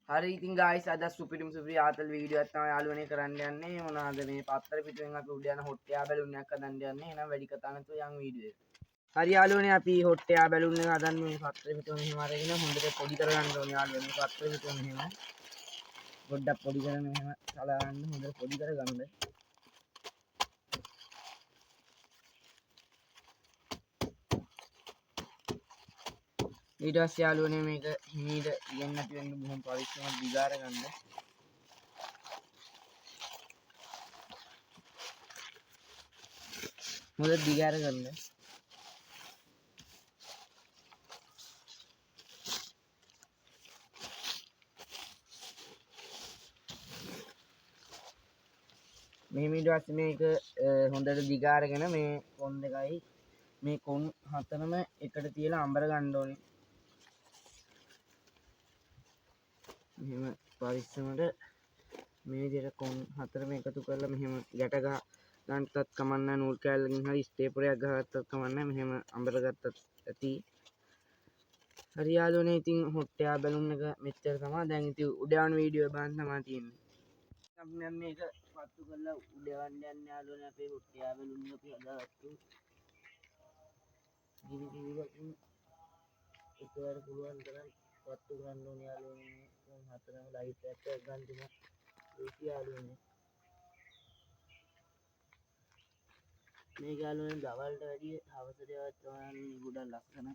හරි ඉතින් guys අද සුපිරිම ආතල් වීඩියෝ එකක් තමයි යාළුවනේ කරන්න යන්නේ. මොනවාද මේ පත්තර පිටුවෙන් අපි උඩ යන හොට්ටයා බැලුන් එකක් හදන්න යන්නේ. එහෙනම් වැඩි කතා නැතුව යන් වීඩියෝ එක. හරි යාළුවනේ අපි හොට්ටයා බැලුන් එක හදන්නේ මේ පත්තර පිටුව මෙහෙම අරගෙන හොඳට පොඩි කරගන්න ඕනේ යාළුවනේ. මේ පත්තර පිටුව මෙහෙම පොඩ්ඩක් පොඩි කරගෙන මෙහෙම සලවන්න හොඳට පොඩි කරගන්න. ඊට පස්සේ යාළුවනේ මේක හිමීට ඉගෙන නැති වෙන්න බොහොම පරිස්සමෙන් දිගාර ගන්න. හොඳට දිගාර ගන්න. මෙහෙම ඊට පස්සේ මේක හොඳට දිගාරගෙන මේ කොන් දෙකයි මේ කොන් හතරම එකට තියලා අඹර ගන්න ඕනේ. මෙහෙම පරිස්සමට මේ විදිහට කොන් හතරම එකතු කරලා මෙහෙම ගැට ගන්නටත් කමන්න නූල් කෑල්ලකින් හරි ස්ටේපරයක් ගහගත්තත් කමන්න මෙහෙම අඹර ගත්තත් ඇති. හරි යාළුවනේ ඉතින් හොට්ටයා බැලුම් එක මෙච්චර තමයි. දැන් ඉතින් උඩ යන වීඩියෝ බලන්න තමයි තියෙන්නේ. අපි නම් මේක පත්තු කරලා උඩ යන්න යන්නේ යාළුවනේ අපේ හොට්ටයා බැලුම් එක අපි හදාගත්තු. ගිනි කිවිලකින් එකවර පුළුවන් තරම් පත්තු කරන්න ඕනේ යාළුවනේ. මේ හතරම ලයිට් එකක් ගන්න තුන ඒක යාළුවනේ. මේ යාළුවනේ දවල්ට වැඩිය හවසට යවත් තමයි ගොඩක් ලස්සන.